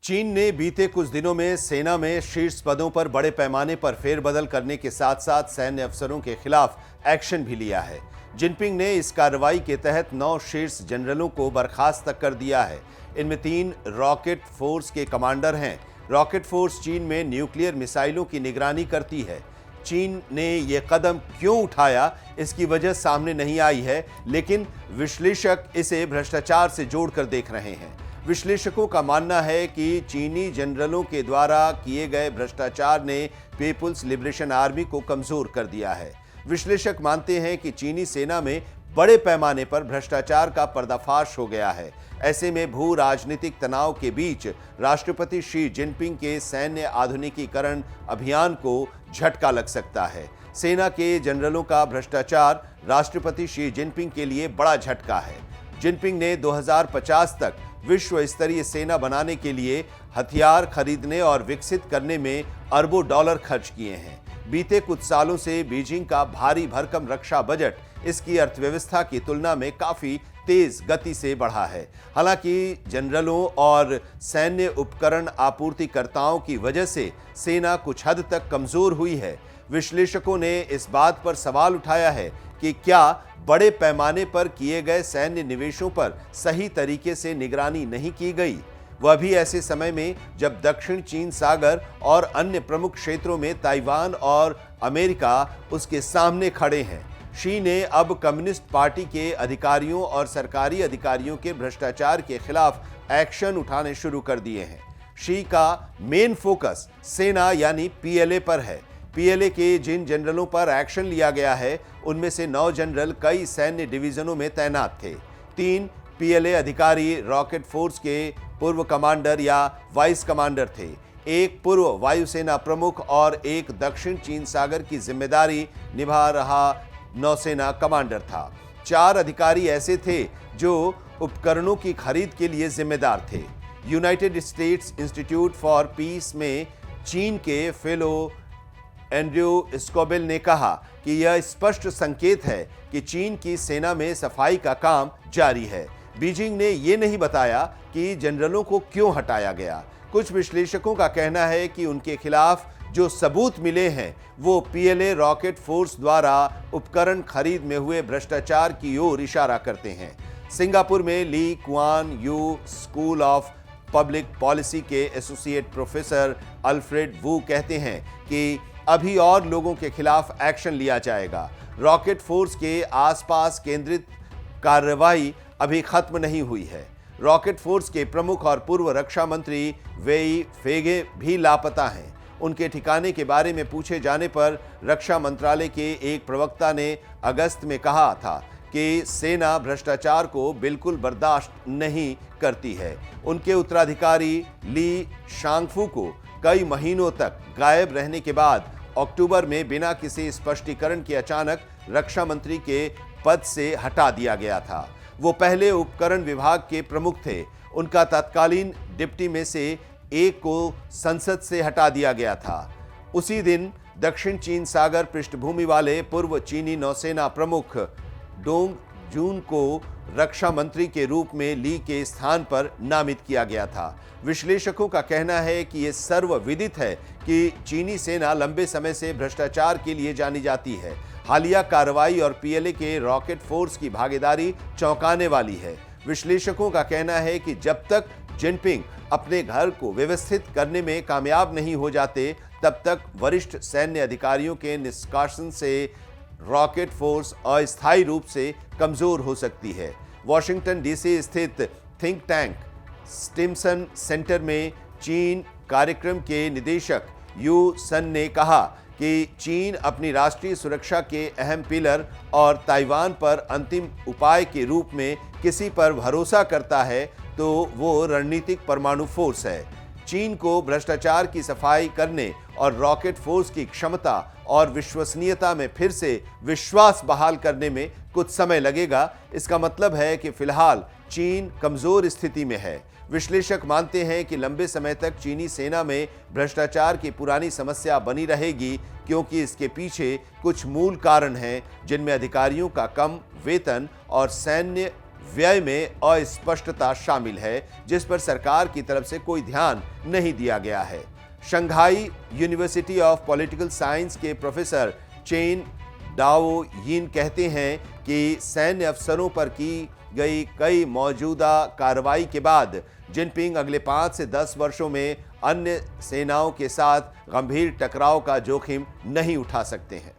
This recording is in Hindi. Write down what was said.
चीन ने बीते कुछ दिनों में सेना में शीर्ष पदों पर बड़े पैमाने पर फेरबदल करने के साथ साथ सैन्य अफसरों के खिलाफ एक्शन भी लिया है। जिनपिंग ने इस कार्रवाई के तहत 9 शीर्ष जनरलों को बर्खास्त तक कर दिया है। इनमें 3 रॉकेट फोर्स के कमांडर हैं। रॉकेट फोर्स चीन में न्यूक्लियर मिसाइलों की निगरानी करती है। चीन ने यह कदम क्यों उठाया, इसकी वजह सामने नहीं आई है, लेकिन विश्लेषक इसे भ्रष्टाचार से जोड़कर देख रहे हैं। विश्लेषकों का मानना है कि चीनी जनरलों के द्वारा किए गए भ्रष्टाचार ने पीपुल्स लिबरेशन आर्मी को कमजोर कर दिया है। विश्लेषक मानते हैं कि चीनी सेना में बड़े पैमाने पर भ्रष्टाचार का पर्दाफाश हो गया है। ऐसे में भू राजनीतिक तनाव के बीच राष्ट्रपति शी जिनपिंग के सैन्य आधुनिकीकरण अभियान को झटका लग सकता है। सेना के जनरलों का भ्रष्टाचार राष्ट्रपति शी जिनपिंग के लिए बड़ा झटका है। जिनपिंग ने 2050 तक विश्व स्तरीय सेना बनाने के लिए हथियार खरीदने और विकसित करने में अरबों डॉलर खर्च किए हैं। बीते कुछ सालों से बीजिंग का भारी भरकम रक्षा बजट इसकी अर्थव्यवस्था की तुलना में काफी तेज गति से बढ़ा है। हालांकि जनरलों और सैन्य उपकरण आपूर्तिकर्ताओं की वजह से सेना कुछ हद तक कमजोर हुई है। विश्लेषकों ने इस बात पर सवाल उठाया है कि क्या बड़े पैमाने पर किए गए सैन्य निवेशों पर सही तरीके से निगरानी नहीं की गई, वह भी ऐसे समय में जब दक्षिण चीन सागर और अन्य प्रमुख क्षेत्रों में ताइवान और अमेरिका उसके सामने खड़े हैं। शी ने अब कम्युनिस्ट पार्टी के अधिकारियों और सरकारी अधिकारियों के भ्रष्टाचार के खिलाफ एक्शन उठाने शुरू कर दिए हैं। शी का मेन फोकस सेना यानी पीएलए पर है। पीएलए के जिन जनरलों पर एक्शन लिया गया है, उनमें से 9 जनरल कई सैन्य डिवीजनों में तैनात थे। 3 पीएलए अधिकारी रॉकेट फोर्स के पूर्व कमांडर या वाइस कमांडर थे। एक पूर्व वायुसेना प्रमुख और एक दक्षिण चीन सागर की जिम्मेदारी निभा रहा नौसेना कमांडर था। 4 अधिकारी ऐसे थे जो उपकरणों की खरीद के लिए जिम्मेदार थे। United states institute for piece में चीन के फेलो एंड्रयू स्कोबेल ने कहा कि यह स्पष्ट संकेत है कि चीन की सेना में सफाई का काम जारी है। बीजिंग ने यह नहीं बताया कि जनरलों को क्यों हटाया गया। कुछ विश्लेषकों का कहना है कि उनके खिलाफ जो सबूत मिले हैं वो पीएलए रॉकेट फोर्स द्वारा उपकरण खरीद में हुए भ्रष्टाचार की ओर इशारा करते हैं। सिंगापुर में Lee Kuan Yew school of public policy के एसोसिएट प्रोफेसर अल्फ्रेड वू कहते हैं कि अभी और लोगों के खिलाफ एक्शन लिया जाएगा। रॉकेट फोर्स के आसपास केंद्रित कार्रवाई अभी खत्म नहीं हुई है। रॉकेट फोर्स के प्रमुख और पूर्व रक्षा मंत्री वेई फेगे भी लापता हैं। उनके ठिकाने के बारे में पूछे जाने पर रक्षा मंत्रालय के एक प्रवक्ता ने अगस्त में कहा था कि सेना भ्रष्टाचार को बिल्कुल बर्दाश्त नहीं करती है। उनके उत्तराधिकारी ली शांगफू को कई महीनों तक गायब रहने के बाद अक्टूबर में बिना किसी स्पष्टीकरण के अचानक रक्षा मंत्री के पद से हटा दिया गया था। वो पहले उपकरण विभाग के प्रमुख थे। उनका तत्कालीन डिप्टी में से एक को संसद से हटा दिया गया था। उसी दिन दक्षिण चीन सागर पृष्ठभूमि वाले पूर्व चीनी नौसेना प्रमुख डोंग जून को रक्षा मंत्री के रूप में ली के स्थान पर नामित किया गया था। विश्लेषकों का कहना है कि यह सर्वविदित है कि चीनी सेना लंबे समय से भ्रष्टाचार के लिए जानी जाती है। हालिया कार्रवाई और पीएलए के रॉकेट फोर्स की भागीदारी चौंकाने वाली है। विश्लेषकों का कहना है कि जब तक जिनपिंग अपने घर को व्यवस्थित करने में कामयाब नहीं हो जाते, तब तक वरिष्ठ सैन्य अधिकारियों के निष्कासन से रॉकेट फोर्स अस्थायी रूप से कमजोर हो सकती है। वॉशिंगटन डीसी स्थित थिंक टैंक स्टिमसन सेंटर में चीन कार्यक्रम के निदेशक यू सन ने कहा कि चीन अपनी राष्ट्रीय सुरक्षा के अहम पिलर और ताइवान पर अंतिम उपाय के रूप में किसी पर भरोसा करता है तो वो रणनीतिक परमाणु फोर्स है। चीन को भ्रष्टाचार की सफाई करने और रॉकेट फोर्स की क्षमता और विश्वसनीयता में फिर से विश्वास बहाल करने में कुछ समय लगेगा। इसका मतलब है कि फिलहाल चीन कमजोर स्थिति में है। विश्लेषक मानते हैं कि लंबे समय तक चीनी सेना में भ्रष्टाचार की पुरानी समस्या बनी रहेगी, क्योंकि इसके पीछे कुछ मूल कारण हैं, जिनमें अधिकारियों का कम वेतन और सैन्य व्यय में अस्पष्टता शामिल है, जिस पर सरकार की तरफ से कोई ध्यान नहीं दिया गया है। Shanghai university of political science के प्रोफेसर चेन डाओ यिन कहते हैं कि सैन्य अफसरों पर की गई कई मौजूदा कार्रवाई के बाद जिनपिंग अगले 5 से 10 वर्षों में अन्य सेनाओं के साथ गंभीर टकराव का जोखिम नहीं उठा सकते हैं।